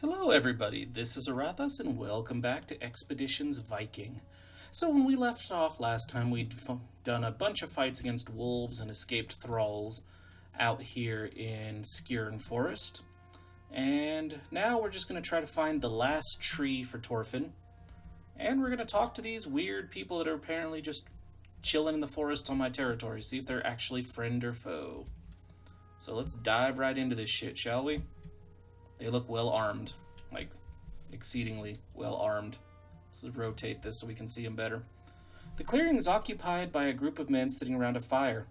Hello everybody, this is Aurathas and welcome back to Expeditions Viking. So when we left off last time, we'd done a bunch of fights against wolves and escaped thralls out here in Skjern Forest. And now we're just going to try to find the last tree for Torfin. And we're going to talk to these weird people that are apparently just chilling in the forest on my territory, see if they're actually friend or foe. So let's dive right into this shit, shall we? They look well armed, like exceedingly well armed. Let's rotate this so we can see them better. The clearing is occupied by a group of men sitting around a fire.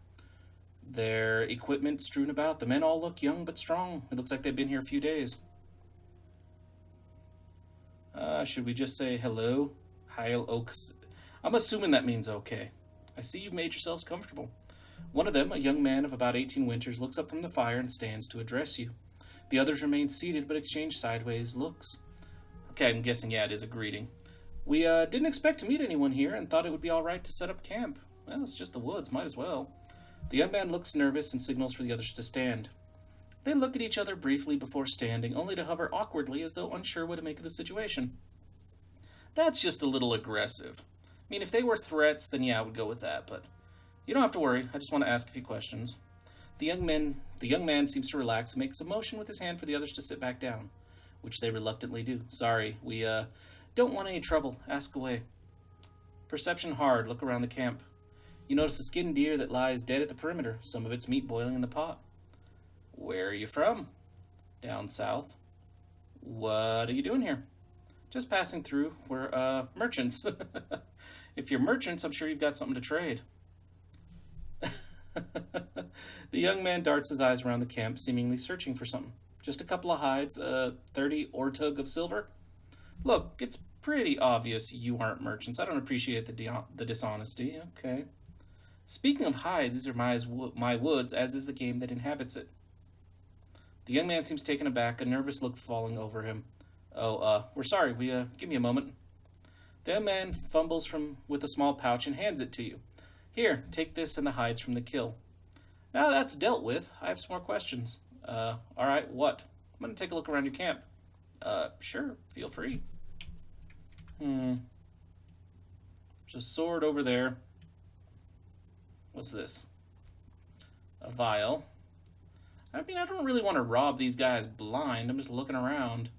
Their equipment strewn about. The men all look young but strong. It looks like they've been here a few days. Should we just say hello? Heil Oaks. I'm assuming that means okay. I see you've made yourselves comfortable. One of them, a young man of about 18 winters, looks up from the fire and stands to address you. The others remain seated but exchange sideways looks. Okay, I'm guessing, yeah, it is a greeting. We didn't expect to meet anyone here and thought it would be alright to set up camp. Well, it's just the woods, might as well. The young man looks nervous and signals for the others to stand. They look at each other briefly before standing, only to hover awkwardly as though unsure what to make of the situation. That's just a little aggressive. I mean, if they were threats, then yeah, I would go with that, but you don't have to worry. I just want to ask a few questions. The young man seems to relax and makes a motion with his hand for the others to sit back down, which they reluctantly do. Sorry, we don't want any trouble. Ask away. Perception hard. Look around the camp. You notice a skinned deer that lies dead at the perimeter, some of its meat boiling in the pot. Where are you from? Down south. What are you doing here? Just passing through. We're merchants. If you're merchants, I'm sure you've got something to trade. The young man darts his eyes around the camp, seemingly searching for something. Just a couple of hides, 30 ortug of silver. Look, it's pretty obvious you aren't merchants. I don't appreciate the dishonesty. Okay. Speaking of hides, these are my woods, as is the game that inhabits it. The young man seems taken aback, a nervous look falling over him. Oh, we're sorry. Give me a moment. The young man fumbles with a small pouch and hands it to you. Here, take this and the hides from the kill. Now that's dealt with, I have some more questions. Alright, what? I'm gonna take a look around your camp. Sure, feel free. There's a sword over there. What's this? A vial. I mean, I don't really want to rob these guys blind. I'm just looking around.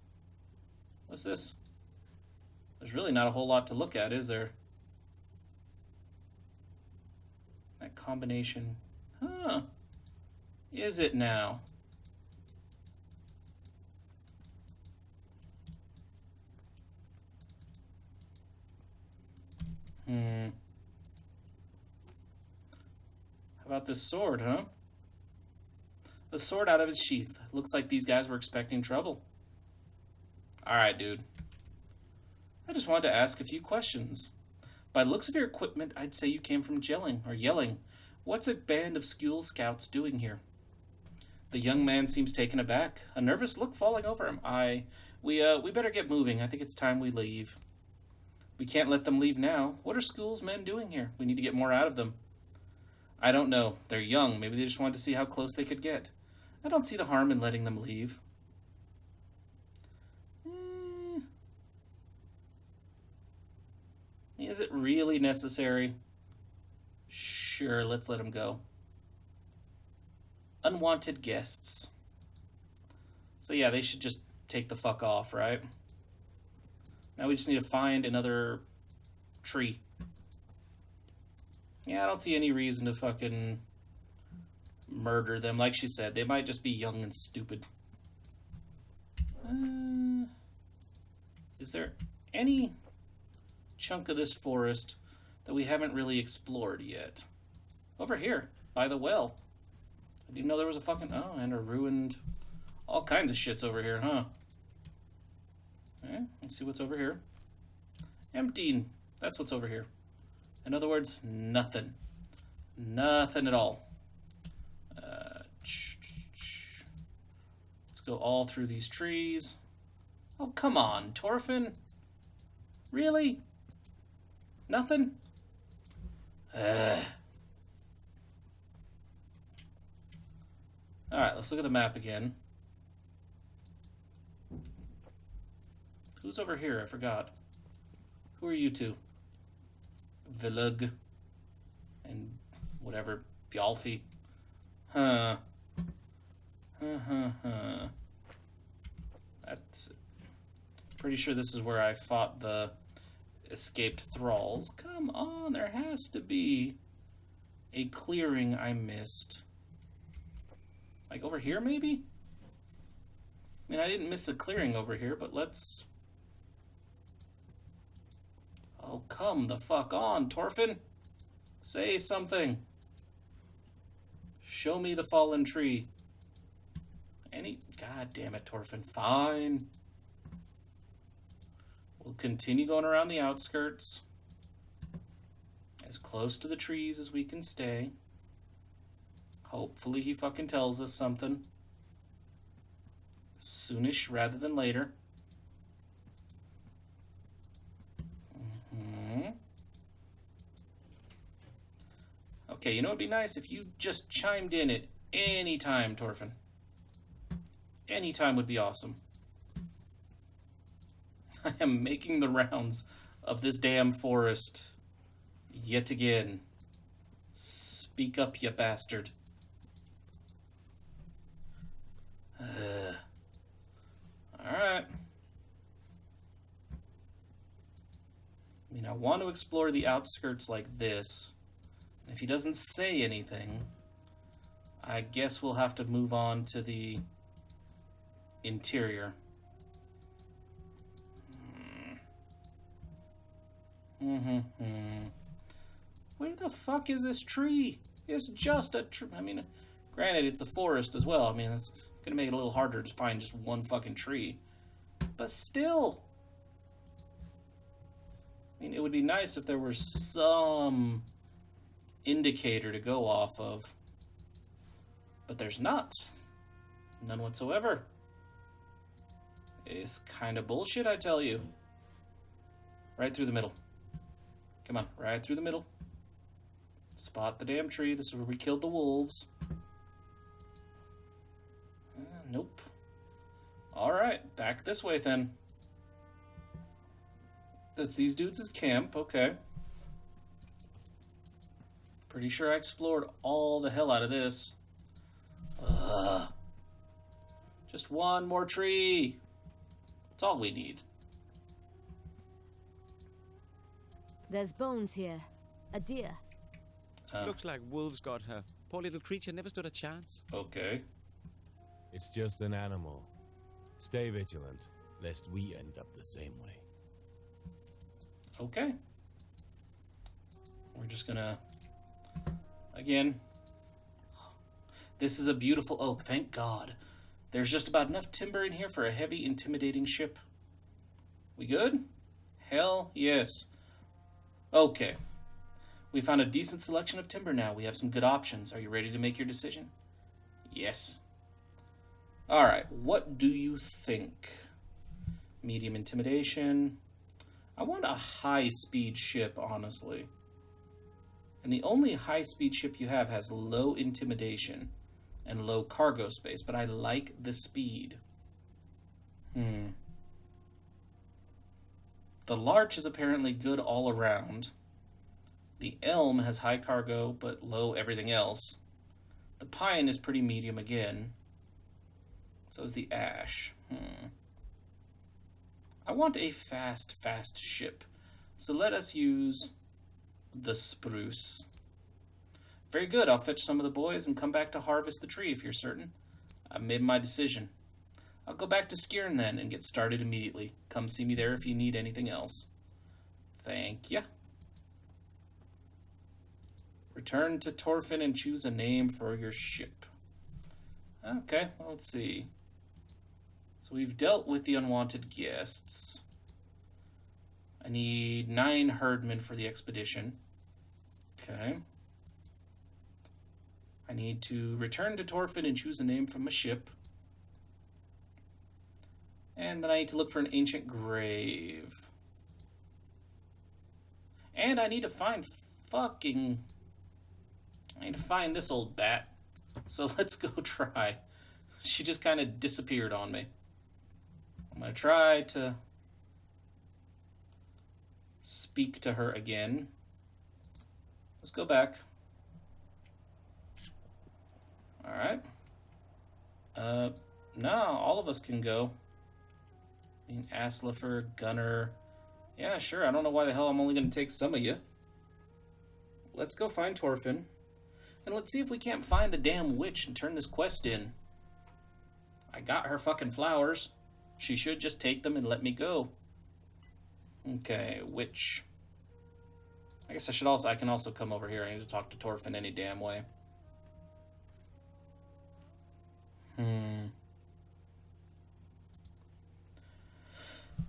What's this? There's really not a whole lot to look at, is there? That combination. Huh. Is it now? How about this sword, huh? The sword out of its sheath. Looks like these guys were expecting trouble. Alright, dude. I just wanted to ask a few questions. By the looks of your equipment, I'd say you came from gelling or yelling. What's a band of Skjul scouts doing here? The young man seems taken aback, a nervous look falling over him. We better get moving. I think it's time we leave. We can't let them leave now. What are Skjul's men doing here? We need to get more out of them. I don't know. They're young. Maybe they just wanted to see how close they could get. I don't see the harm in letting them leave. Is it really necessary? Sure, let's let them go. Unwanted guests. So yeah, they should just take the fuck off, right? Now we just need to find another tree. Yeah, I don't see any reason to fucking murder them. Like she said, they might just be young and stupid. Is there any chunk of this forest that we haven't really explored yet? Over here, by the well. I didn't know there was a fucking... Oh, and a ruined... All kinds of shit's over here, huh? Okay, let's see what's over here. Empty. That's what's over here. In other words, nothing. Nothing at all. Let's go all through these trees. Oh, come on, Torfin. Really? Nothing? Alright, let's look at the map again. Who's over here? I forgot. Who are you two? Vilug. And whatever. Bjalfi. Huh. That's... Pretty sure this is where I fought the escaped thralls. Come on, there has to be a clearing I missed. Like over here, maybe? I mean, I didn't miss a clearing over here, but let's... Oh, come the fuck on, Torfin. Say something. Show me the fallen tree. God damn it, Torfin. Fine. We'll continue going around the outskirts. As close to the trees as we can stay. Hopefully he fucking tells us something. Soonish rather than later. Okay, you know it'd be nice if you just chimed in at any time, Torfin. Any time would be awesome. I am making the rounds of this damn forest yet again. Speak up, you bastard. Alright. I mean, I want to explore the outskirts like this. If he doesn't say anything, I guess we'll have to move on to the interior. Where the fuck is this tree? It's just a tree. I mean, granted, it's a forest as well. I mean, it's gonna make it a little harder to find just one fucking tree. But still. I mean, it would be nice if there were some indicator to go off of. But there's not. None whatsoever. It's kind of bullshit, I tell you. Right through the middle. Come on, right through the middle. Spot the damn tree. This is where we killed the wolves. Nope. Alright, back this way then. That's these dudes' camp, okay. Pretty sure I explored all the hell out of this. Just one more tree. That's all we need. There's bones here. A deer. Looks like wolves got her. Poor little creature never stood a chance. Okay. It's just an animal. Stay vigilant, lest we end up the same way. Okay. We're just gonna... Again. This is a beautiful oak, thank God. There's just about enough timber in here for a heavy, intimidating ship. We good? Hell yes. Okay. We found a decent selection of timber now. We have some good options. Are you ready to make your decision? Yes. Alright, what do you think? Medium intimidation. I want a high-speed ship, honestly. And the only high-speed ship you have has low intimidation and low cargo space, but I like the speed. The larch is apparently good all around. The elm has high cargo, but low everything else. The pine is pretty medium again. So is the ash. I want a fast ship. So let us use the spruce. Very good. I'll fetch some of the boys and come back to harvest the tree if you're certain. I've made my decision. I'll go back to Skirn then and get started immediately. Come see me there if you need anything else. Thank ya. Return to Torfin and choose a name for your ship. Okay, well, let's see. So we've dealt with the unwanted guests. I need 9 herdmen for the expedition. Okay. I need to return to Torfin and choose a name from a ship. And then I need to look for an ancient grave. And I need to find I need to find this old bat. So let's go try. She just kind of disappeared on me. I'm going to try to speak to her again. Let's go back. Alright. No, all of us can go. I mean, Aslifer, Gunner. Yeah, sure. I don't know why the hell I'm only going to take some of you. Let's go find Torfin. And let's see if we can't find the damn witch and turn this quest in. I got her fucking flowers. She should just take them and let me go. Okay, witch. I guess I can also come over here. I need to talk to Torfin any damn way.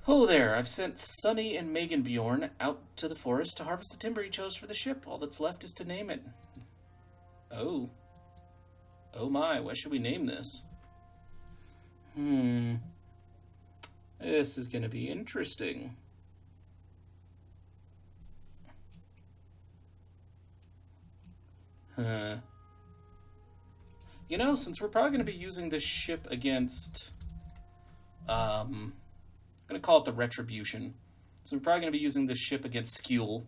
Oh there, I've sent Sunny and Megan Bjorn out to the forest to harvest the timber he chose for the ship. All that's left is to name it. Oh. Oh my, what should we name this? This is gonna be interesting. You know, since we're probably going to be using this ship against... I'm going to call it the Retribution. So we're probably going to be using this ship against Skule.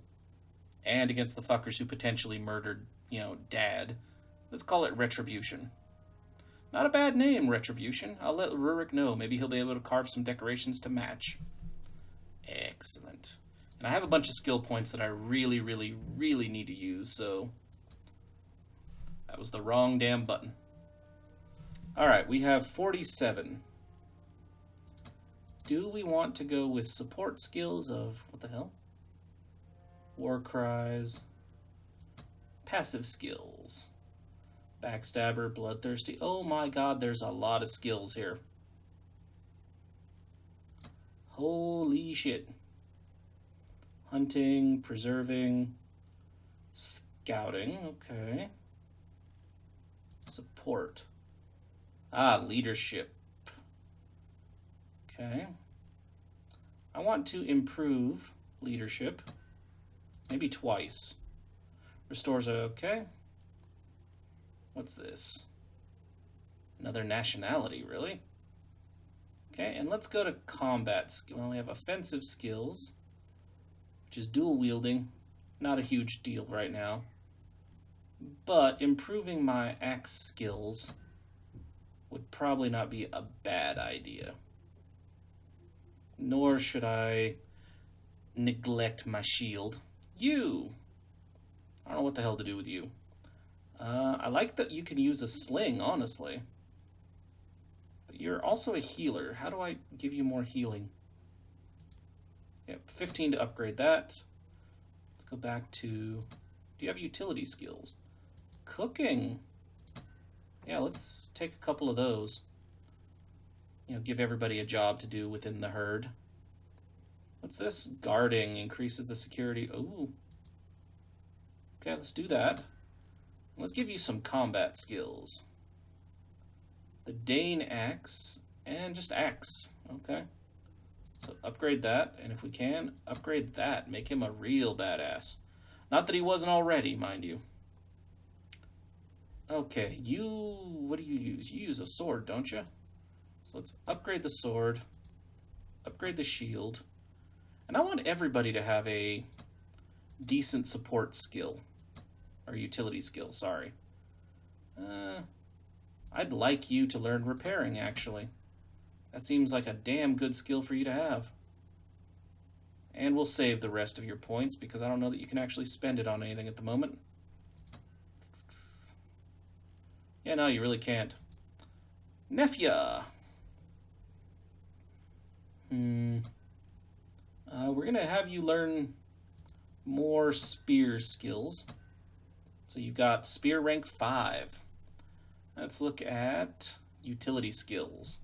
And against the fuckers who potentially murdered, Dad. Let's call it Retribution. Not a bad name, Retribution. I'll let Rurik know. Maybe he'll be able to carve some decorations to match. Excellent. And I have a bunch of skill points that I really, really, really need to use, so... That was the wrong damn button. Alright, we have 47. Do we want to go with support skills of... What the hell? War cries. Passive skills. Backstabber, bloodthirsty. Oh my god, there's a lot of skills here. Holy shit. Hunting, preserving, scouting, okay. Support. Leadership. Okay. I want to improve leadership. Maybe twice. Restores, okay. What's this? Another nationality, really? Okay, and let's go to combat skill. We only have offensive skills, which is dual wielding. Not a huge deal right now. But improving my axe skills would probably not be a bad idea. Nor should I neglect my shield. You! I don't know what the hell to do with you. I like that you can use a sling, honestly. But you're also a healer. How do I give you more healing? Yep, 15 to upgrade that. Let's go back to... Do you have utility skills? Cooking. Yeah, let's take a couple of those. Give everybody a job to do within the herd. What's this? Guarding increases the security. Ooh. Okay, let's do that. Let's give you some combat skills. The Dane axe and just axe. Okay. So upgrade that, and if we can, upgrade that. Make him a real badass. Not that he wasn't already, mind you. Okay, what do you use? You use a sword, don't you? So let's upgrade the sword. Upgrade the shield. And I want everybody to have a decent support skill. Or utility skill, sorry. I'd like you to learn repairing, actually. That seems like a damn good skill for you to have. And we'll save the rest of your points, because I don't know that you can actually spend it on anything at the moment. Yeah, no, you really can't. Nefya! We're going to have you learn more spear skills. So you've got spear rank 5. Let's look at utility skills.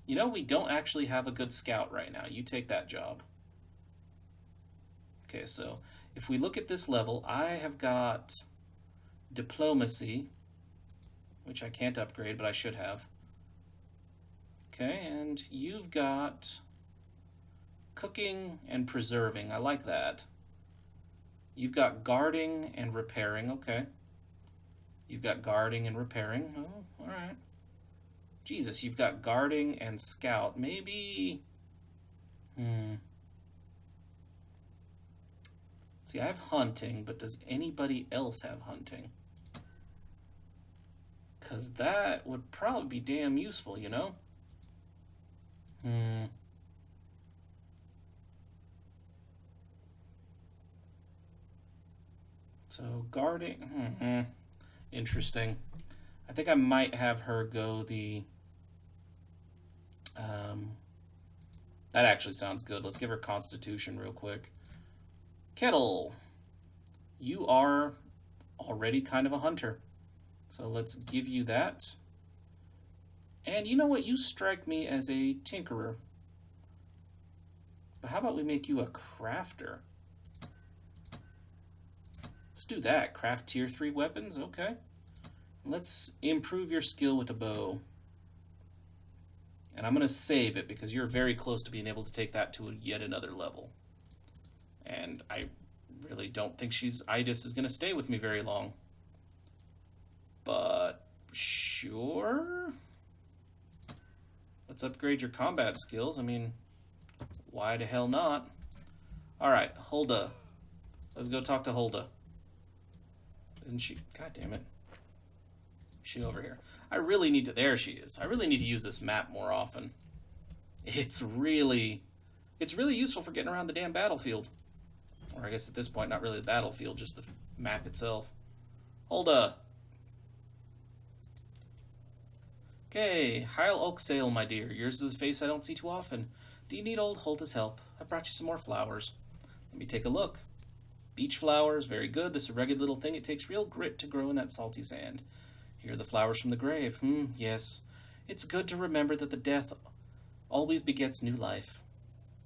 We don't actually have a good scout right now. You take that job. Okay, so if we look at this level, I have got diplomacy, which I can't upgrade, but I should have. Okay, and you've got cooking and preserving. I like that. You've got guarding and repairing. Okay. You've got guarding and repairing. Oh, all right. Jesus, you've got guarding and scout. Maybe... See, I have hunting, but does anybody else have hunting? Because that would probably be damn useful, you know? So, guarding... Interesting. I think I might have her go the... that actually sounds good. Let's give her Constitution real quick. Kettle, you are already kind of a hunter. So let's give you that. And you know what? You strike me as a tinkerer. But how about we make you a crafter? Let's do that. Craft tier 3 weapons. Okay. Let's improve your skill with a bow. And I'm going to save it because you're very close to being able to take that to yet another level. And I really don't think Idis is going to stay with me very long. But sure. Let's upgrade your combat skills. I mean, why the hell not? Alright, Hulda. Let's go talk to Hulda. Isn't she? God damn it. Is she over here? I really need to... There she is. I really need to use this map more often. It's really useful for getting around the damn battlefield. Or I guess at this point, not really the battlefield, just the map itself. Hulda. Okay, Heil Oaksail, my dear. Yours is a face I don't see too often. Do you need old Hulda's help? I brought you some more flowers. Let me take a look. Beach flowers, very good. This is a rugged little thing. It takes real grit to grow in that salty sand. Here are the flowers from the grave. Yes. It's good to remember that the death always begets new life.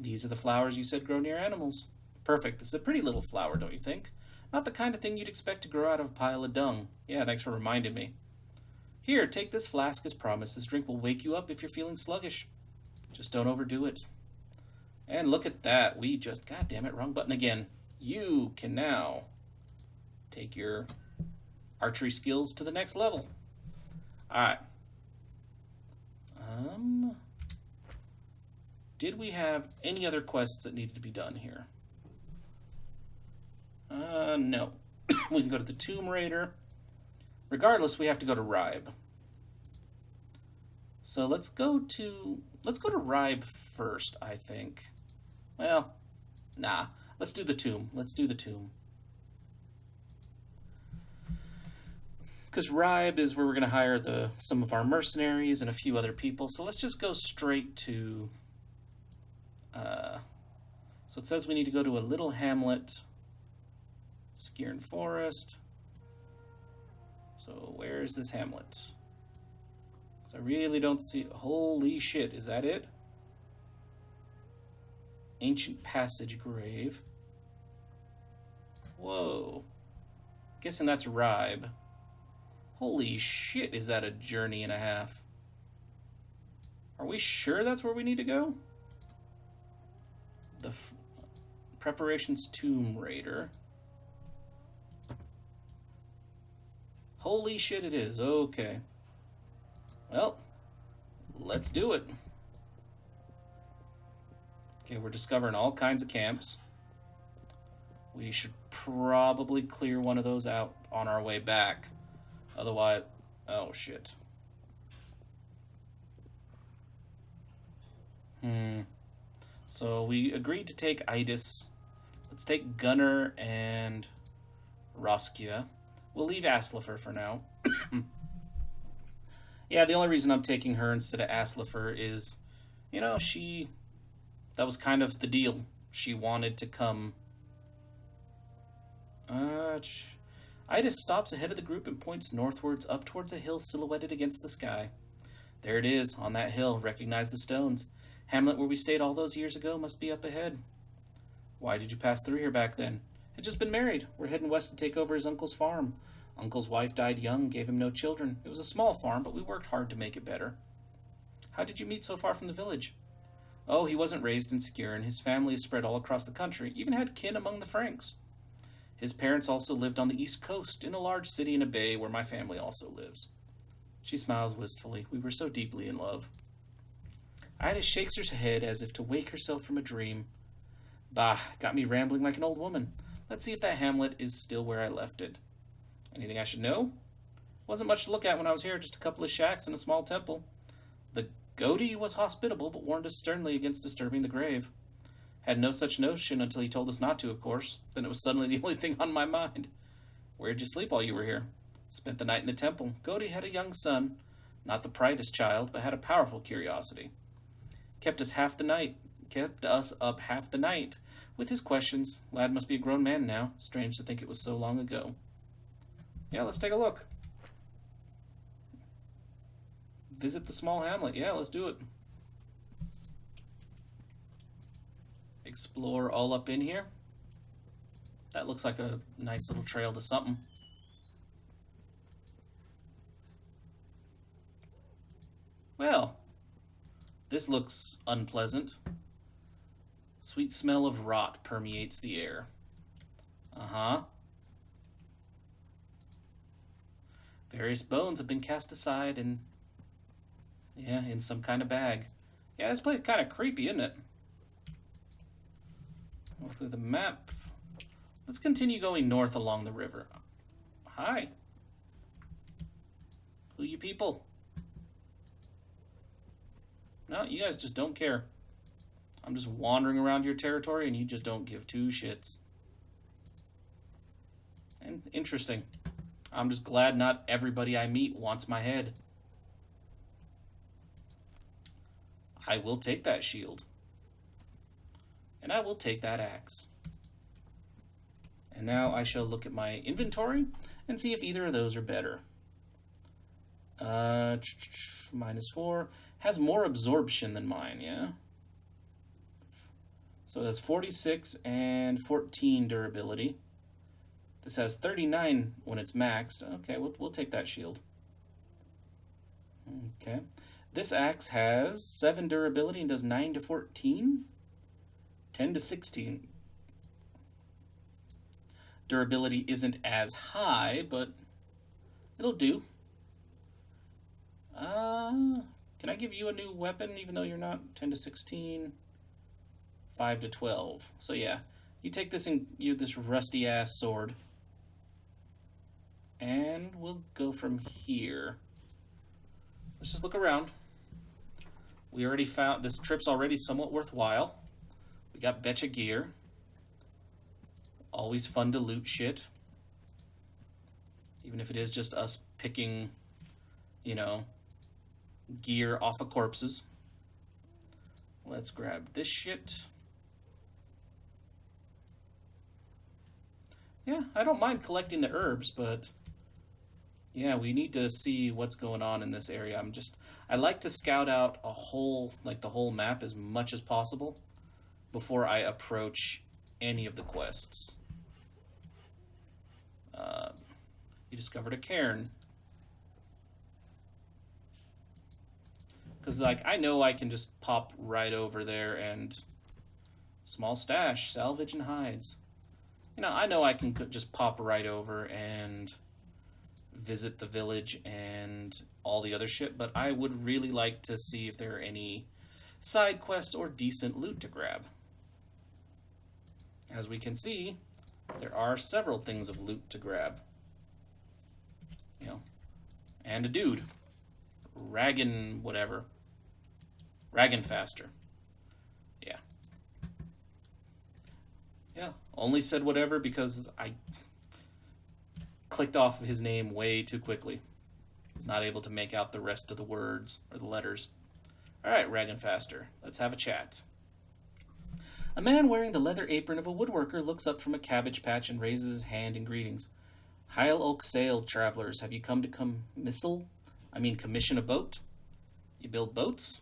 These are the flowers you said grow near animals. Perfect. This is a pretty little flower, don't you think? Not the kind of thing you'd expect to grow out of a pile of dung. Yeah, thanks for reminding me. Here, take this flask as promised. This drink will wake you up if you're feeling sluggish. Just don't overdo it. And look at that. We just... God damn it, wrong button again. You can now take your archery skills to the next level. Alright. Did we have any other quests that needed to be done here? No. We can go to the Tomb Raider. Regardless, we have to go to Ribe. So let's go to Ribe first, I think. Well, nah. Let's do the tomb. Let's do the tomb. Because Ribe is where we're going to hire some of our mercenaries and a few other people. So let's just go straight to... so it says we need to go to a little hamlet. Skirn Forest. So where is this hamlet? Because I really don't see... Holy shit, is that it? Ancient Passage Grave. Whoa. Guessing that's Ribe. Holy shit, is that a journey and a half? Are we sure that's where we need to go? The Preparations Tomb Raider. Holy shit, it is. Okay. Well, let's do it. Okay, we're discovering all kinds of camps. We should probably clear one of those out on our way back. Otherwise... Oh, shit. So we agreed to take Idis. Let's take Gunnar and Roskia. We'll leave Aslifer for now. Yeah, the only reason I'm taking her instead of Aslifer is, you know, that was kind of the deal. She wanted to come... Idis stops ahead of the group and points northwards up towards a hill silhouetted against the sky. There it is, on that hill. Recognize the stones. Hamlet, where we stayed all those years ago, must be up ahead. Why did you pass through here back then? Had just been married. We're heading west to take over his uncle's farm. Uncle's wife died young, gave him no children. It was a small farm, but we worked hard to make it better. How did you meet so far from the village? Oh, he wasn't raised in Skirn. His family is spread all across the country, even had kin among the Franks. His parents also lived on the east coast, in a large city in a bay where my family also lives. She smiles wistfully. We were so deeply in love. Ida shakes her head as if to wake herself from a dream. Bah, got me rambling like an old woman. Let's see if that hamlet is still where I left it. Anything I should know? Wasn't much to look at when I was here, just a couple of shacks and a small temple. The Goatee was hospitable, but warned us sternly against disturbing the grave. Had no such notion until he told us not to, of course. Then it was suddenly the only thing on my mind. Where'd you sleep while you were here? Spent the night in the temple. Goatee had a young son. Not the brightest child, but had a powerful curiosity. Kept us up half the night with his questions. Lad must be a grown man now. Strange to think it was so long ago. Yeah, let's take a look. Visit the small hamlet. Yeah, let's do it. Explore all up in here. That looks like a nice little trail to something. Well, this looks unpleasant. Sweet smell of rot permeates the air. Uh-huh. Various bones have been cast aside and, yeah, in some kind of bag. Yeah, this place is kind of creepy, isn't it? Go through the map. Let's continue going north along the river. Hi. Who you people? No, you guys just don't care. I'm just wandering around your territory and you just don't give two shits. And interesting. I'm just glad not everybody I meet wants my head. I will take that shield. And I will take that axe. And now I shall look at my inventory and see if either of those are better. -4. Has more absorption than mine, yeah? So that's 46 and 14 durability. This has 39 when it's maxed. Okay, we'll take that shield. Okay. This axe has 7 durability and does 9 to 14? 10 to 16. Durability isn't as high, but it'll do. Can I give you a new weapon even though you're not? 10 to 16, 5 to 12. So yeah, you take this and you this rusty ass sword. And we'll go from here. Let's just look around. We already found this trip's already somewhat worthwhile. We got betcha gear. Always fun to loot shit. Even if it is just us picking, you know, gear off of corpses. Let's grab this shit. Yeah, I don't mind collecting the herbs, but yeah, we need to see what's going on in this area. I like to scout out the whole map as much as possible before I approach any of the quests. You discovered a cairn. Because, I know I can just pop right over there and... Small stash, salvage and hides. I know I can just pop right over and visit the village and all the other shit, but I would really like to see if there are any side quests or decent loot to grab. As we can see, there are several things of loot to grab. And a dude. Raggin whatever. Raggin faster. Yeah. Yeah. Only said whatever because I clicked off of his name way too quickly. Was not able to make out the rest of the words or the letters. Alright, Raggin faster. Let's have a chat. A man wearing the leather apron of a woodworker looks up from a cabbage patch and raises his hand in greetings. Heil Oak Sail, travelers, have you come to commission a boat? You build boats?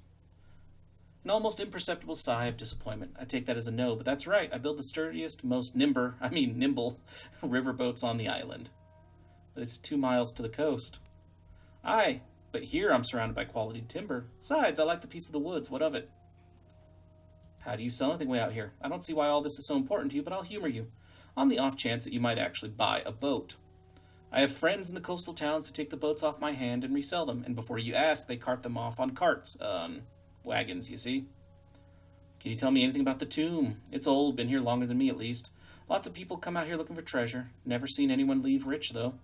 An almost imperceptible sigh of disappointment. I take that as a no, but that's right. I build the sturdiest, most nimble river boats on the island. But it's 2 miles to the coast. Aye, but here I'm surrounded by quality timber. Besides, I like the piece of the woods. What of it? How do you sell anything way out here? I don't see why all this is so important to you, but I'll humor you. On the off chance that you might actually buy a boat. I have friends in the coastal towns who take the boats off my hand and resell them, and before you ask, they cart them off on carts. Wagons, you see? Can you tell me anything about the tomb? It's old, been here longer than me at least. Lots of people come out here looking for treasure. Never seen anyone leave rich, though.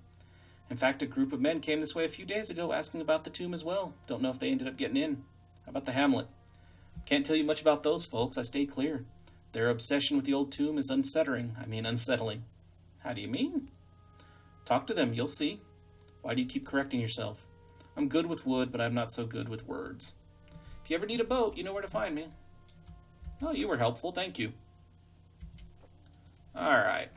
In fact, a group of men came this way a few days ago asking about the tomb as well. Don't know if they ended up getting in. How about the hamlet? Can't tell you much about those folks. I stay clear. Their obsession with the old tomb is unsettling. Unsettling. How do you mean? Talk to them, you'll see. Why do you keep correcting yourself? I'm good with wood, but I'm not so good with words. If you ever need a boat, you know where to find me. Oh, you were helpful. Thank you. Alright.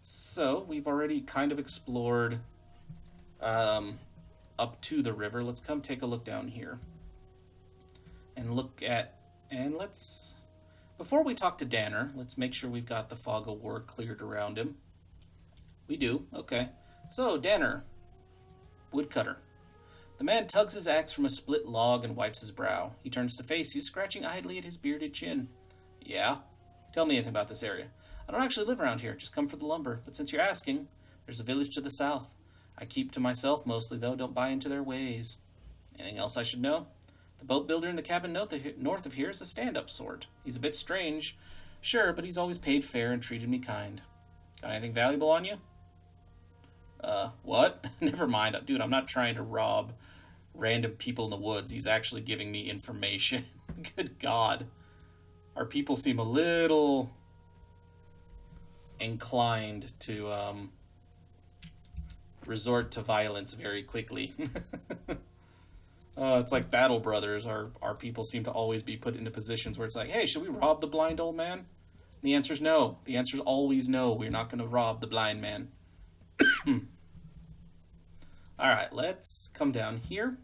So, we've already kind of explored up to the river. Let's come take a look down here. And let's... Before we talk to Danner, let's make sure we've got the fog of war cleared around him. We do. Okay. So, Danner. Woodcutter. The man tugs his axe from a split log and wipes his brow. He turns to face you, scratching idly at his bearded chin. Yeah? Tell me anything about this area. I don't actually live around here, just come for the lumber. But since you're asking, there's a village to the south. I keep to myself mostly, though. Don't buy into their ways. Anything else I should know? The boat builder in the cabin north of here is a stand-up sort. He's a bit strange, sure, but he's always paid fair and treated me kind. Got anything valuable on you? What? Never mind. Dude, I'm not trying to rob random people in the woods. He's actually giving me information. Good God. Our people seem a little inclined to resort to violence very quickly. It's like Battle Brothers. Our people seem to always be put into positions where it's like, hey, should we rob the blind old man? And the answer's no. The answer's always no. We're not going to rob the blind man. Alright, let's come down here.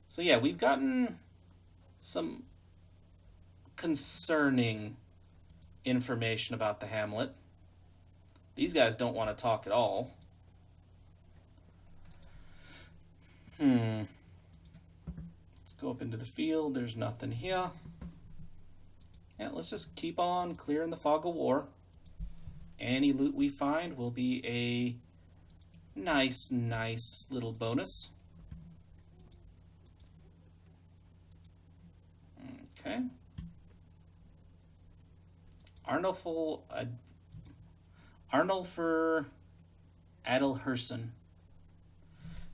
So yeah, we've gotten some concerning information about the hamlet. These guys don't want to talk at all. Let's go up into the field. There's nothing here. Yeah, let's just keep on clearing the fog of war. Any loot we find will be a nice little bonus. Okay. Arnulfur Adelherson.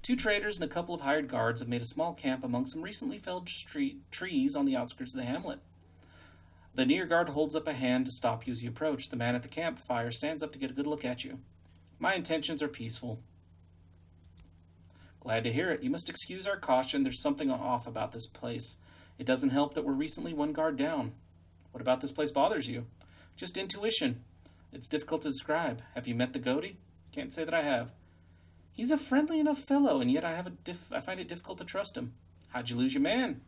2 traders and a couple of hired guards have made a small camp among some recently felled trees on the outskirts of the hamlet. The near guard holds up a hand to stop you as you approach. The man at the campfire stands up to get a good look at you. My intentions are peaceful. Glad to hear it. You must excuse our caution. There's something off about this place. It doesn't help that we're recently 1 guard down. What about this place bothers you? Just intuition. It's difficult to describe. Have you met the Goaty? Can't say that I have. He's a friendly enough fellow, and yet I find it difficult to trust him. How'd you lose your man?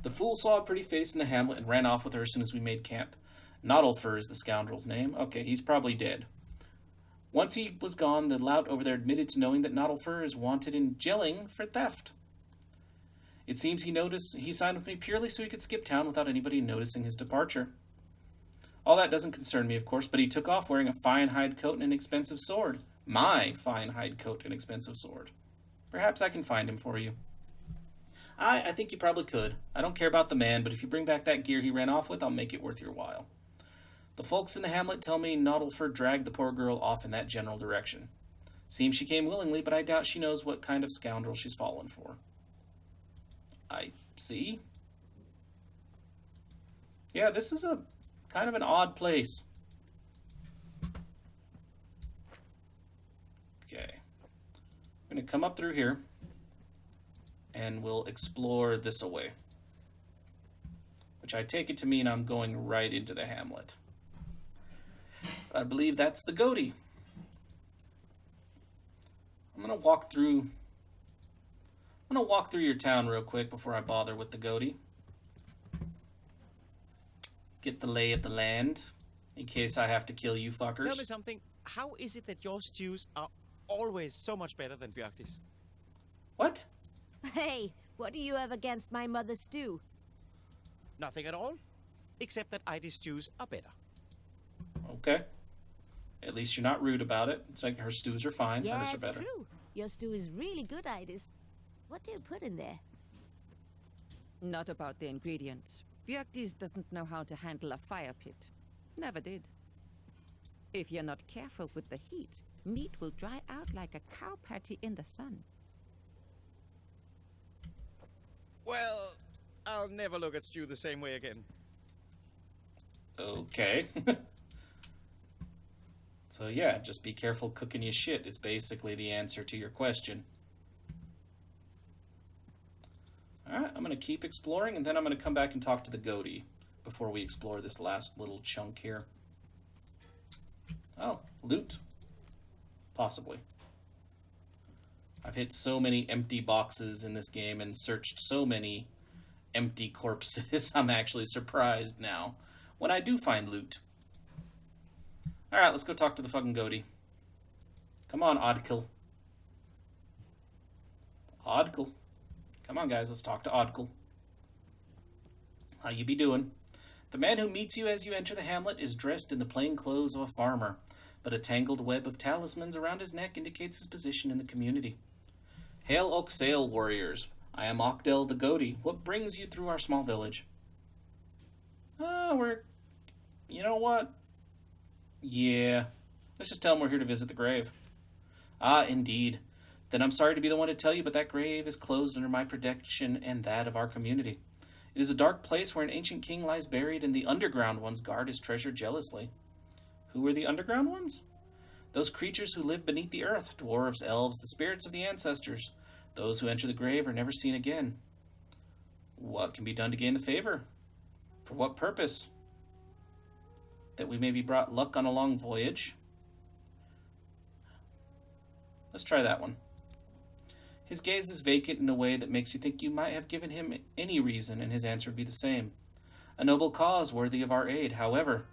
The fool saw a pretty face in the hamlet and ran off with her as soon as we made camp. Naudolfur is the scoundrel's name. Okay, he's probably dead. Once he was gone, the lout over there admitted to knowing that Naudolfur is wanted in jailing for theft. It seems he signed with me purely so he could skip town without anybody noticing his departure. All that doesn't concern me, of course, but he took off wearing a fine hide coat and an expensive sword. My fine hide coat and expensive sword. Perhaps I can find him for you. I think you probably could. I don't care about the man, but if you bring back that gear he ran off with, I'll make it worth your while. The folks in the hamlet tell me Naudolfur dragged the poor girl off in that general direction. Seems she came willingly, but I doubt she knows what kind of scoundrel she's fallen for. I see. Yeah, this is a kind of an odd place. Okay. I'm going to come up through here. And we'll explore this away. Which I take it to mean I'm going right into the hamlet. I believe that's the Goaty. I'm gonna walk through your town real quick before I bother with the Goaty. Get the lay of the land, in case I have to kill you fuckers. Tell me something. How is it that your stews are always so much better than Bjarke's? What? Hey, what do you have against my mother's stew? Nothing at all. Except that Ida's stews are better. Okay. At least you're not rude about it. It's like her stews are fine, hers Yeah, are it's better. true. Your stew is really good, Idis. What do you put in there? Not about the ingredients. Björkdis doesn't know how to handle a fire pit. Never did. If you're not careful with the heat, meat will dry out like a cow patty in the sun. Well, I'll never look at stew the same way again. Okay. So yeah, just be careful cooking your shit is basically the answer to your question. Alright, I'm going to keep exploring, and then I'm going to come back and talk to the goatee before we explore this last little chunk here. Oh, loot. Possibly. I've hit so many empty boxes in this game and searched so many empty corpses, I'm actually surprised now when I do find loot. Alright, let's go talk to the fucking goatee. Come on, Odkil. Odkil. Come on, guys, let's talk to Odkil. How you be doing? The man who meets you as you enter the hamlet is dressed in the plain clothes of a farmer, but a tangled web of talismans around his neck indicates his position in the community. Hail Oxale, warriors. I am Okdel the goatee. What brings you through our small village? You know what? Yeah. Let's just tell him we're here to visit the grave. Ah, indeed. Then I'm sorry to be the one to tell you, but that grave is closed under my protection and that of our community. It is a dark place where an ancient king lies buried, and the underground ones guard his treasure jealously. Who are the underground ones? Those creatures who live beneath the earth, dwarves, elves, the spirits of the ancestors. Those who enter the grave are never seen again. What can be done to gain the favor? For what purpose? That we may be brought luck on a long voyage? Let's try that one. His gaze is vacant in a way that makes you think you might have given him any reason, and his answer would be the same. A noble cause worthy of our aid. However,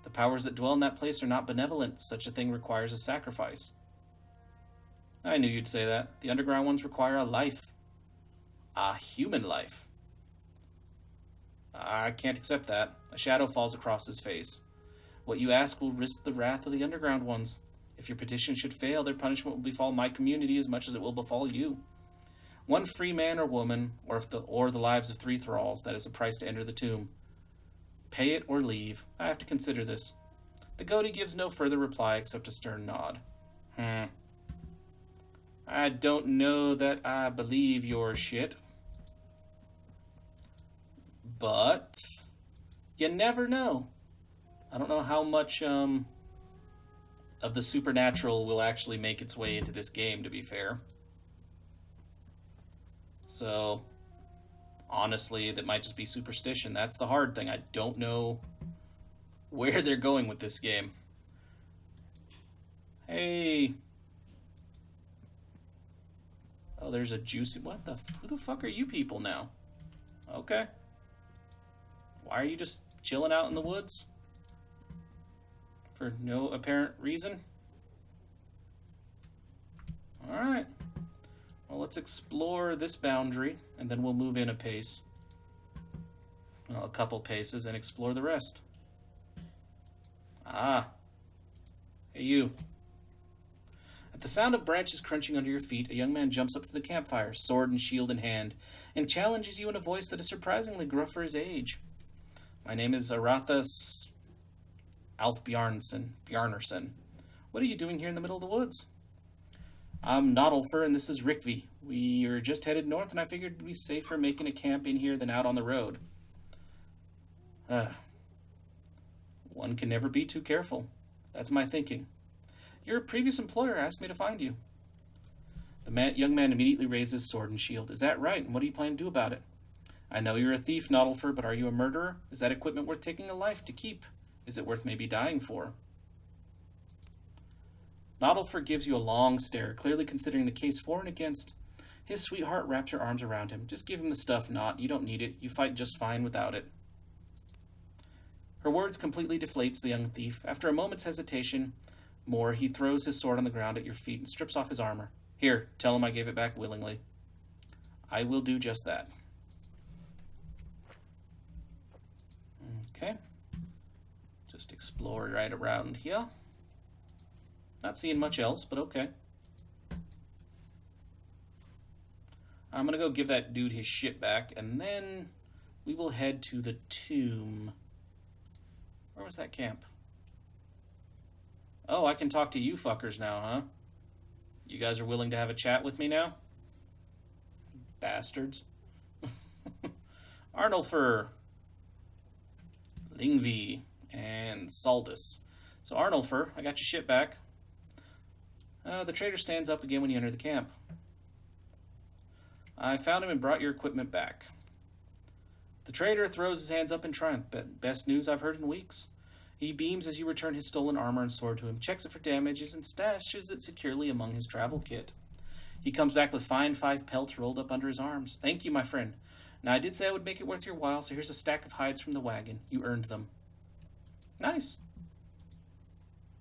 the powers that dwell in that place are not benevolent. Such a thing requires a sacrifice. I knew you'd say that. The underground ones require a life. A human life. I can't accept that. A shadow falls across his face. What you ask will risk the wrath of the underground ones. If your petition should fail, their punishment will befall my community as much as it will befall you. One free man or woman, or the lives of 3 thralls, that is the price to enter the tomb. Pay it or leave. I have to consider this. The goatee gives no further reply except a stern nod. I don't know that I believe your shit. But you never know. I don't know how much of the supernatural will actually make its way into this game, to be fair. So, honestly, that might just be superstition. That's the hard thing. I don't know where they're going with this game. Hey. Oh, there's a juicy... Who the fuck are you people now? Okay. Why are you just chilling out in the woods? For no apparent reason? Alright. Well, let's explore this boundary, and then we'll move in a pace. Well, a couple paces, and explore the rest. Ah. Hey, you. At the sound of branches crunching under your feet, a young man jumps up to the campfire, sword and shield in hand, and challenges you in a voice that is surprisingly gruff for his age. My name is Aurathas Alf Bjarnason. What are you doing here in the middle of the woods? I'm Naudolfer, and this is Rikvi. We are just headed north, and I figured it'd be safer making a camp in here than out on the road. One can never be too careful. That's my thinking. Your previous employer asked me to find you. The young man immediately raised his sword and shield. Is that right? And what do you plan to do about it? I know you're a thief, Naudolfer, but are you a murderer? Is that equipment worth taking a life to keep? Is it worth maybe dying for? Naudolfer gives you a long stare, clearly considering the case for and against. His sweetheart wraps her arms around him. Just give him the stuff, Naut. You don't need it. You fight just fine without it. Her words completely deflates the young thief. After a moment's hesitation, he throws his sword on the ground at your feet and strips off his armor. Here, tell him I gave it back willingly. I will do just that. Okay. Just explore right around here. Not seeing much else, but okay. I'm going to go give that dude his shit back, and then we will head to the tomb. Where was that camp? Oh, I can talk to you fuckers now, huh? You guys are willing to have a chat with me now? Bastards. Arnulfur, Lingvi, and Saldus. So Arnulfur, I got your shit back. The trader stands up again when you enter the camp. I found him and brought your equipment back. The trader throws his hands up in triumph. Best news I've heard in weeks. He beams as you return his stolen armor and sword to him, checks it for damages, and stashes it securely among his travel kit. He comes back with fine 5 pelts rolled up under his arms. Thank you, my friend. Now, I did say I would make it worth your while, so here's a stack of hides from the wagon. You earned them. Nice.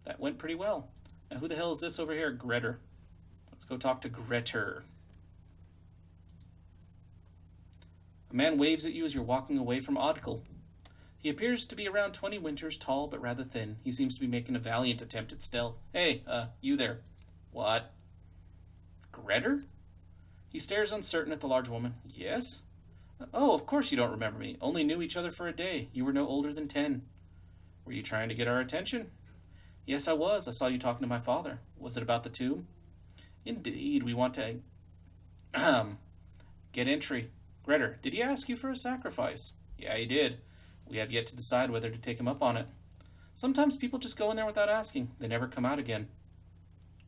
That went pretty well. Now, who the hell is this over here? Gretter. Let's go talk to Gretter. A man waves at you as you're walking away from Odkal. He appears to be around 20 winters, tall but rather thin. He seems to be making a valiant attempt at stealth. Hey, you there. What? Gretter? He stares uncertain at the large woman. Yes? Oh, of course you don't remember me. Only knew each other for a day. You were no older than 10. Were you trying to get our attention? Yes, I was. I saw you talking to my father. Was it about the tomb? Indeed, we want to get entry. Gretter, did he ask you for a sacrifice? Yeah, he did. We have yet to decide whether to take him up on it. Sometimes people just go in there without asking. They never come out again.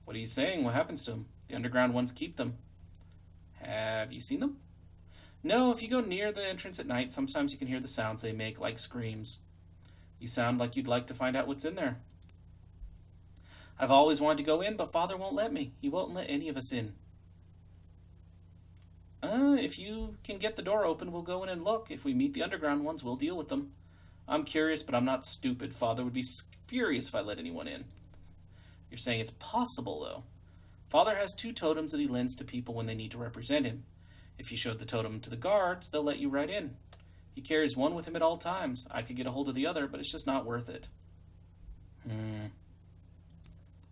What are you saying? What happens to them? The underground ones keep them. Have you seen them? No, if you go near the entrance at night, sometimes you can hear the sounds they make, like screams. You sound like you'd like to find out what's in there. I've always wanted to go in, but Father won't let me. He won't let any of us in. If you can get the door open, we'll go in and look. If we meet the underground ones, we'll deal with them. I'm curious, but I'm not stupid. Father would be furious if I let anyone in. You're saying it's possible, though. Father has 2 totems that he lends to people when they need to represent him. If you showed the totem to the guards, they'll let you right in. He carries one with him at all times. I could get a hold of the other, but it's just not worth it.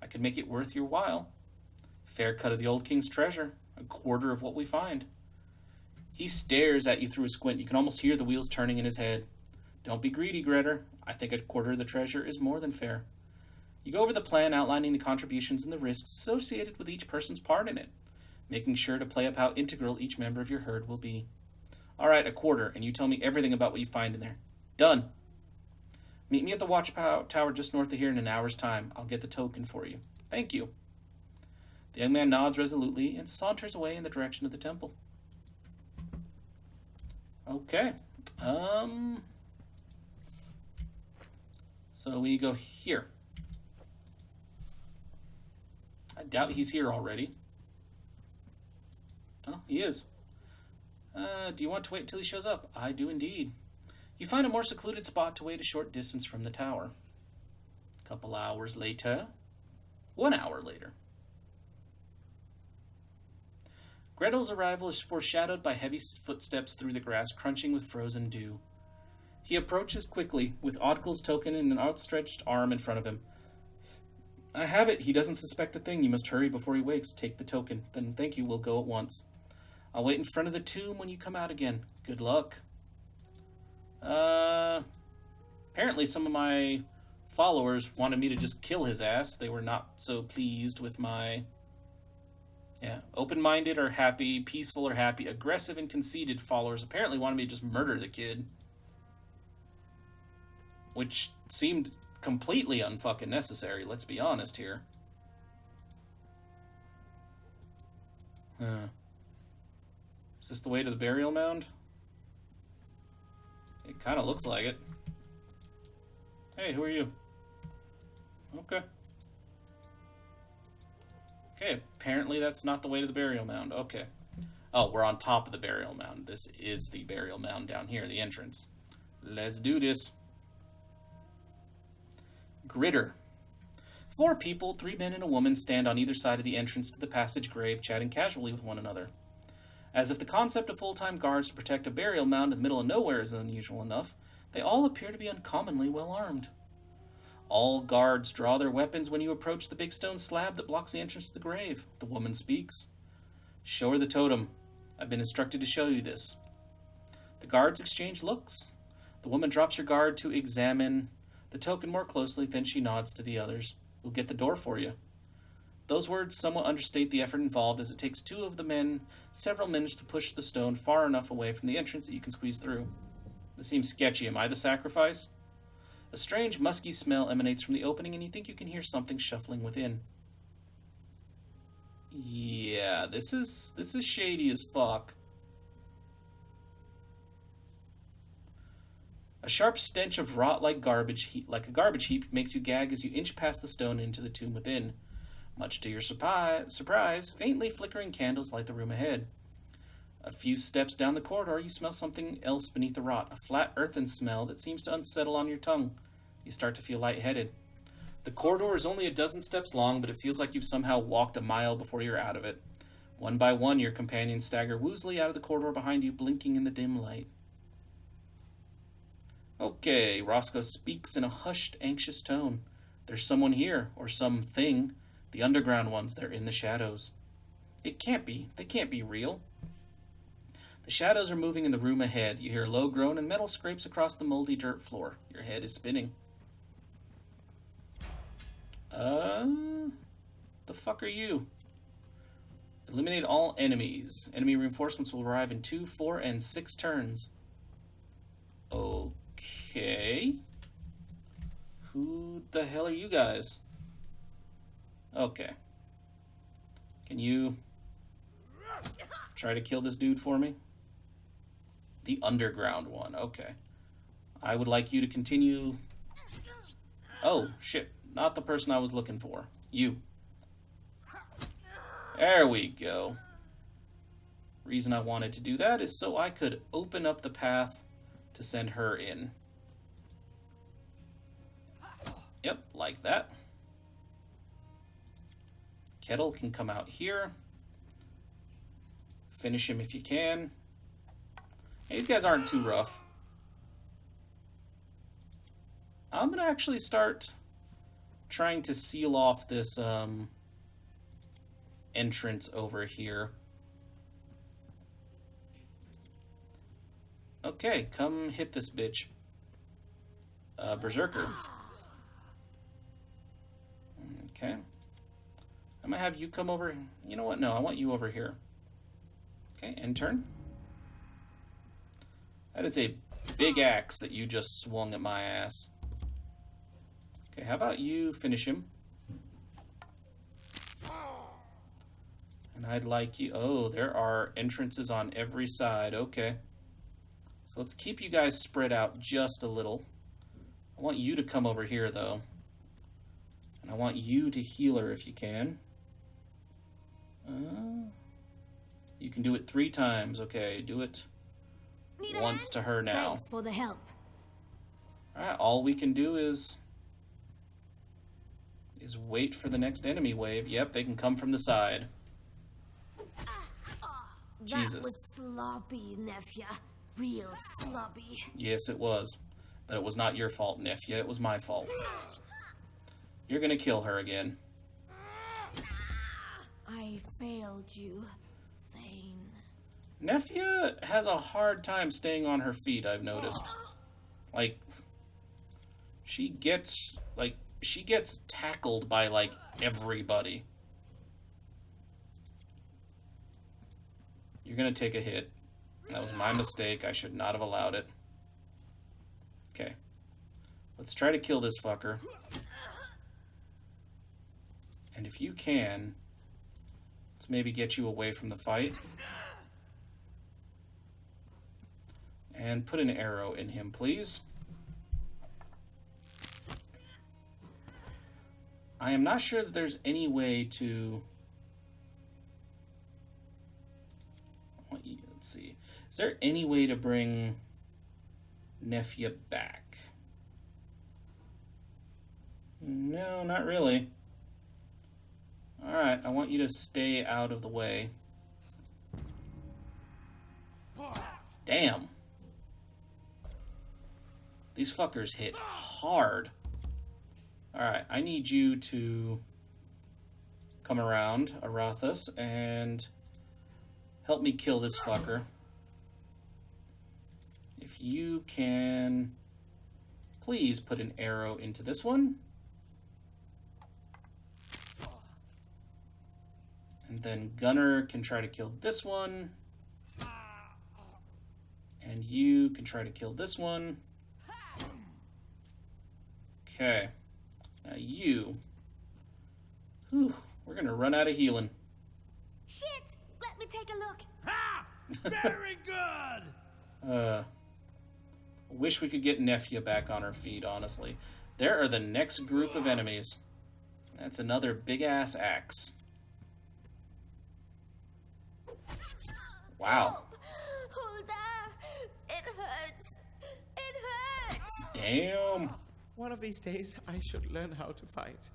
I could make it worth your while. Fair cut of the old king's treasure. A quarter of what we find. He stares at you through a squint. You can almost hear the wheels turning in his head. Don't be greedy, Gretter. I think a quarter of the treasure is more than fair. You go over the plan outlining the contributions and the risks associated with each person's part in it, making sure to play up how integral each member of your herd will be. All right, a quarter, and you tell me everything about what you find in there. Done. Meet me at the watch tower just north of here in an hour's time. I'll get the token for you. Thank you. The young man nods resolutely and saunters away in the direction of the temple. Okay. So we go here. I doubt he's here already. Oh, he is. Do you want to wait until he shows up? I do indeed. You find a more secluded spot to wait a short distance from the tower. A couple hours later. 1 hour later. Gretel's arrival is foreshadowed by heavy footsteps through the grass crunching with frozen dew. He approaches quickly, with Odkal's token in an outstretched arm in front of him. I have it. He doesn't suspect a thing. You must hurry before he wakes. Take the token. Then thank you. We'll go at once. I'll wait in front of the tomb when you come out again. Good luck. Apparently some of my followers wanted me to just kill his ass. They were not so pleased with my... open-minded or happy, peaceful or happy, aggressive and conceited followers apparently wanted me to just murder the kid. Which seemed completely unfucking necessary, let's be honest here. Is this the way to the burial mound? It kind of looks like it. Hey, who are you? Okay. Okay, apparently that's not the way to the burial mound. Okay. Oh, we're on top of the burial mound. This is the burial mound down here, the entrance. Let's do this. Gritter. 4 people, 3 men and a woman, stand on either side of the entrance to the passage grave, chatting casually with one another. As if the concept of full-time guards to protect a burial mound in the middle of nowhere is unusual enough, they all appear to be uncommonly well armed. All guards draw their weapons when you approach the big stone slab that blocks the entrance to the grave. The woman speaks. Show her the totem. I've been instructed to show you this. The guards exchange looks. The woman drops her guard to examine the token more closely, then she nods to the others. We'll get the door for you. Those words somewhat understate the effort involved, as it takes two of the men several minutes to push the stone far enough away from the entrance that you can squeeze through. This seems sketchy. Am I the sacrifice? A strange, musky smell emanates from the opening, and you think you can hear something shuffling within. Yeah, this is shady as fuck. A sharp stench of rot like a garbage heap makes you gag as you inch past the stone into the tomb within. Much to your surprise, faintly flickering candles light the room ahead. A few steps down the corridor, you smell something else beneath the rot, a flat earthen smell that seems to unsettle on your tongue. You start to feel lightheaded. The corridor is only a dozen steps long, but it feels like you've somehow walked a mile before you're out of it. One by one, your companions stagger woozily out of the corridor behind you, blinking in the dim light. Okay, Roscoe speaks in a hushed, anxious tone. There's someone here, or something. The underground ones, they're in the shadows. It can't be. They can't be real. The shadows are moving in the room ahead. You hear a low groan and metal scrapes across the moldy dirt floor. Your head is spinning. The fuck are you? Eliminate all enemies. Enemy reinforcements will arrive in 2, 4, and 6 turns. Okay. Who the hell are you guys? Okay. Can you try to kill this dude for me? The underground one. Okay. I would like you to continue... Oh, shit. Not the person I was looking for. You. There we go. Reason I wanted to do that is so I could open up the path to send her in. Yep, like that. Kettle can come out here. Finish him if you can. Hey, these guys aren't too rough. I'm going to actually start trying to seal off this entrance over here. Okay, come hit this bitch. Berserker. Okay. I'm gonna have you come over. You know what? No, I want you over here. Okay, end turn. That is a big axe that you just swung at my ass. Okay, how about you finish him? And I'd like you... Oh, there are entrances on every side. Okay. So let's keep you guys spread out just a little. I want you to come over here, though. And I want you to heal her if you can. You can do it 3 times. Okay, do it once to her now. Thanks for the help. Alright, all we can do is wait for the next enemy wave. Yep, they can come from the side. Jesus. That was sloppy, nephew. Real sloppy. Yes, it was. But it was not your fault, nephew. It was my fault. You're gonna kill her again. I failed you, Thane. Nephew has a hard time staying on her feet, I've noticed. Like, she gets tackled by, like, everybody. You're gonna take a hit. That was my mistake. I should not have allowed it. Okay. Let's try to kill this fucker. And if you can, let's maybe get you away from the fight. And put an arrow in him, please. I am not sure that there's any way to... Let's see. Is there any way to bring nephew back? No, not really. Alright, I want you to stay out of the way. Damn. These fuckers hit hard. Alright, I need you to come around, Aurathas, and help me kill this fucker. If you can please put an arrow into this one. And then Gunner can try to kill this one. And you can try to kill this one. Okay. Now you. Whew, we're gonna run out of healing. Shit! Let me take a look. Ha! Very good! Wish we could get Nefia back on her feet, honestly. There are the next group of enemies. That's another big-ass axe. Wow. Hold on. It hurts. It hurts. Damn. One of these days, I should learn how to fight.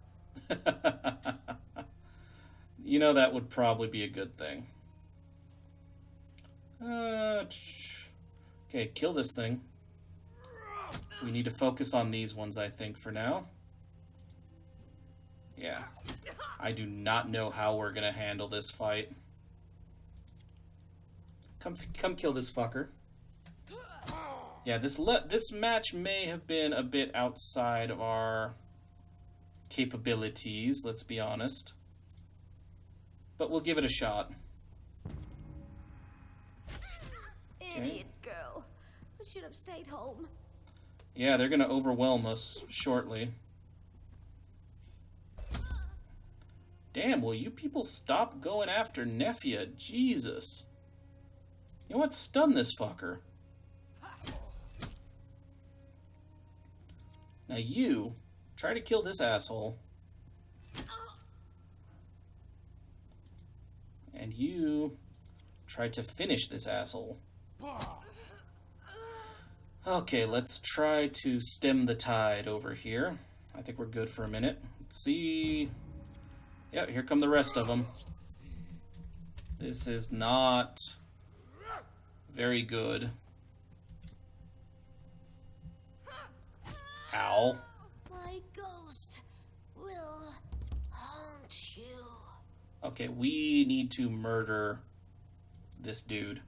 You know, that would probably be a good thing. Okay, kill this thing. We need to focus on these ones, I think, for now. Yeah. I do not know how we're gonna handle this fight. Come kill this fucker. Yeah, this match may have been a bit outside of our capabilities, let's be honest. But we'll give it a shot. Idiot girl. I should have stayed home. Yeah, they're gonna overwhelm us shortly. Damn, will you people stop going after Nefia? Jesus. You know what? Stun this fucker. Now you, try to kill this asshole. And you, try to finish this asshole. Okay, let's try to stem the tide over here. I think we're good for a minute. Let's see. Yeah, here come the rest of them. This is not very good. Ow. My ghost will haunt you. Okay, we need to murder this dude.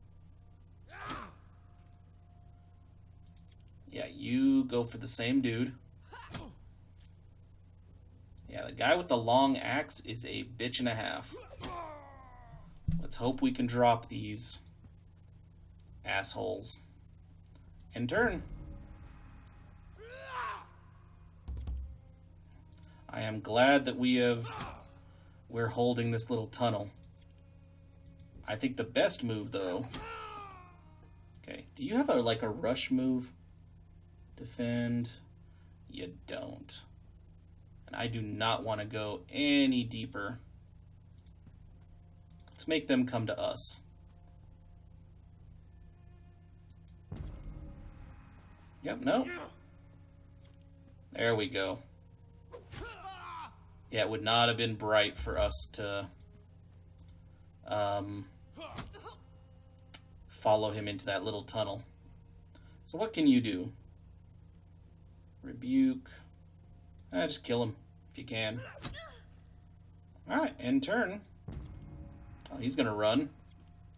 Yeah, you go for the same dude. Yeah, the guy with the long axe is a bitch and a half. Let's hope we can drop these assholes. And turn. I am glad that we're holding this little tunnel. I think the best move, though... Okay, do you have a rush move? Defend. You don't. And I do not want to go any deeper. Let's make them come to us. Yep, no. There we go. Yeah, it would not have been bright for us to follow him into that little tunnel. So what can you do? Rebuke. Just kill him if you can. Alright, end turn. Oh, he's gonna run.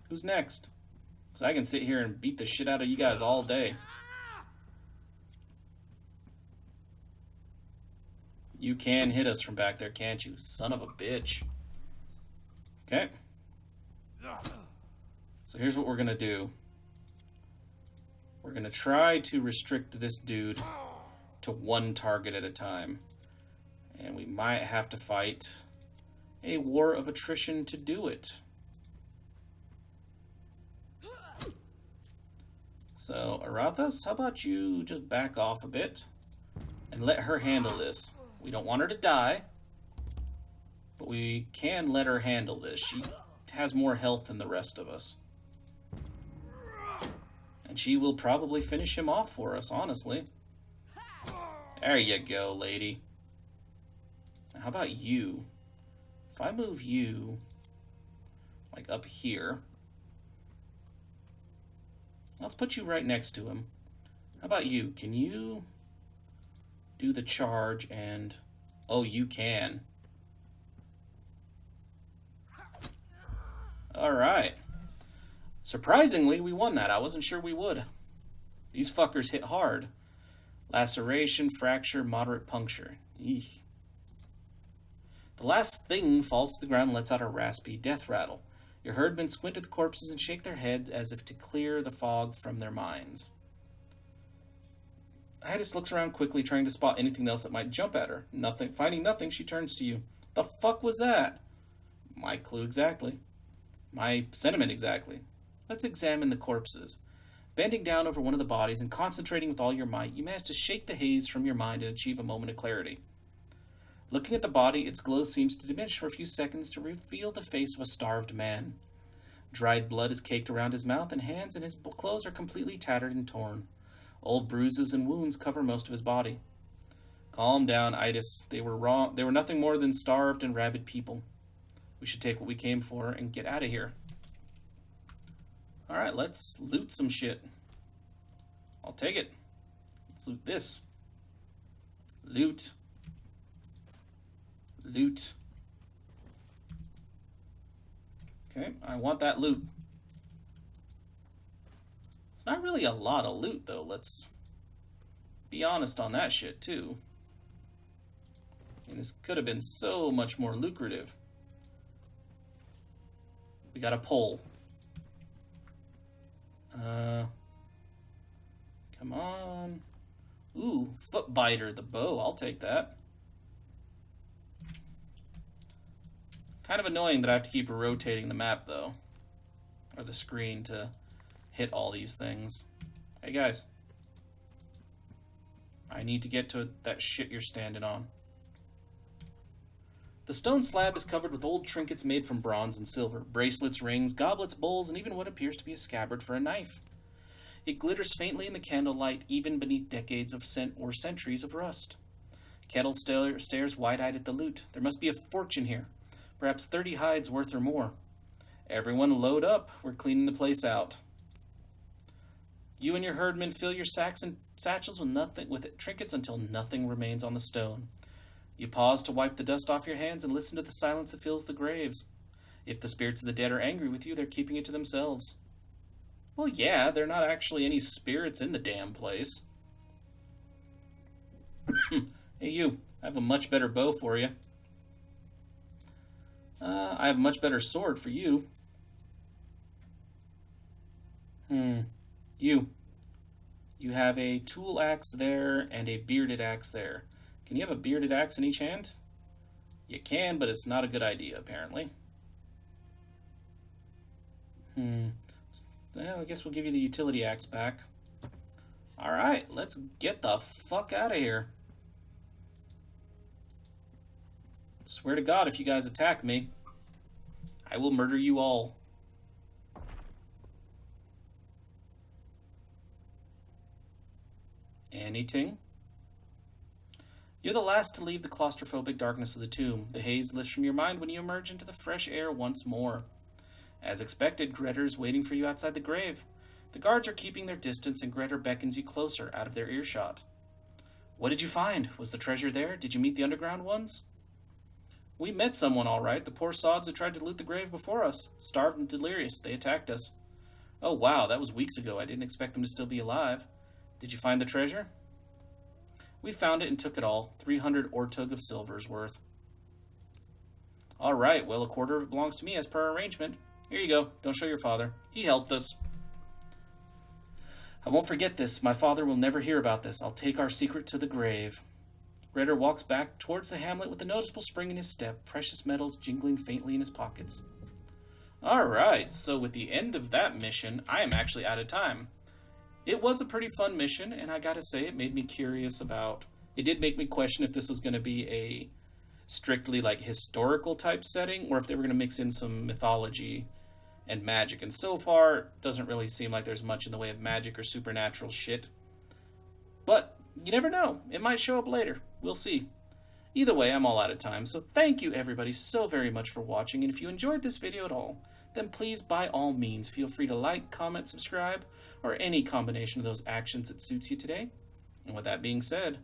Who's next? Because I can sit here and beat the shit out of you guys all day. You can hit us from back there, can't you? Son of a bitch. Okay. So here's what we're gonna do. We're gonna try to restrict this dude to one target at a time. And we might have to fight a war of attrition to do it. So, Aurathas, how about you just back off a bit and let her handle this? We don't want her to die, but we can let her handle this. She has more health than the rest of us. And she will probably finish him off for us, honestly. There you go, lady. Now, how about you? If I move you, like up here, let's put you right next to him. How about you? Can you do the charge and... Oh, you can. Alright. Surprisingly, we won that. I wasn't sure we would. These fuckers hit hard. Laceration, fracture, moderate puncture. Eek. The last thing falls to the ground and lets out a raspy death rattle. Your herdmen squint at the corpses and shake their heads as if to clear the fog from their minds. Idas looks around quickly, trying to spot anything else that might jump at her. Nothing. Finding nothing, she turns to you. The fuck was that? My clue exactly. My sentiment exactly. Let's examine the corpses. Bending down over one of the bodies and concentrating with all your might, you manage to shake the haze from your mind and achieve a moment of clarity. Looking at the body, its glow seems to diminish for a few seconds to reveal the face of a starved man. Dried blood is caked around his mouth and hands, and his clothes are completely tattered and torn. Old bruises and wounds cover most of his body. Calm down, Idas. They were wrong. They were nothing more than starved and rabid people. We should take what we came for and get out of here. Alright, let's loot some shit. I'll take it. Let's loot this. Loot. Loot. Okay, I want that loot. It's not really a lot of loot, though. Let's be honest on that shit, too. And this could have been so much more lucrative. We got a pole. Come on. Ooh, foot biter, the bow. I'll take that. Kind of annoying that I have to keep rotating the map, though. Or the screen to hit all these things. Hey, guys. I need to get to that shit you're standing on. The stone slab is covered with old trinkets made from bronze and silver. Bracelets, rings, goblets, bowls, and even what appears to be a scabbard for a knife. It glitters faintly in the candlelight, even beneath decades of centuries of rust. Kettle stares wide-eyed at the loot. There must be a fortune here. Perhaps 30 hides worth or more. Everyone load up. We're cleaning the place out. You and your herdmen fill your sacks and satchels with trinkets until nothing remains on the stone. You pause to wipe the dust off your hands and listen to the silence that fills the graves. If the spirits of the dead are angry with you, they're keeping it to themselves. Well, yeah, there are not actually any spirits in the damn place. Hey, you. I have a much better bow for you. I have a much better sword for you. You. You have a tool axe there and a bearded axe there. Can you have a bearded axe in each hand? You can, but it's not a good idea, apparently. Well, I guess we'll give you the utility axe back. Alright, let's get the fuck out of here. Swear to God, if you guys attack me, I will murder you all. Anything? You're the last to leave the claustrophobic darkness of the tomb. The haze lifts from your mind when you emerge into the fresh air once more. As expected, Grettir's waiting for you outside the grave. The guards are keeping their distance, and Grettir beckons you closer, out of their earshot. What did you find? Was the treasure there? Did you meet the underground ones? We met someone, all right. The poor sods who tried to loot the grave before us. Starved and delirious, they attacked us. Oh, wow, that was weeks ago. I didn't expect them to still be alive. Did you find the treasure? We found it and took it all. 300 ortug of silver's worth. All right, well, a quarter of it belongs to me as per arrangement. Here you go. Don't show your father. He helped us. I won't forget this. My father will never hear about this. I'll take our secret to the grave. Grettir walks back towards the hamlet with a noticeable spring in his step, precious metals jingling faintly in his pockets. All right, so with the end of that mission, I am actually out of time. It was a pretty fun mission, and I gotta say, it made me curious about... It did make me question if this was going to be a strictly, like, historical type setting, or if they were going to mix in some mythology and magic. And so far, it doesn't really seem like there's much in the way of magic or supernatural shit. But you never know. It might show up later. We'll see. Either way, I'm all out of time, so thank you everybody so very much for watching, and if you enjoyed this video at all, then please, by all means, feel free to like, comment, subscribe, or any combination of those actions that suits you today. And with that being said,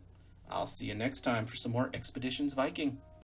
I'll see you next time for some more Expeditions Viking.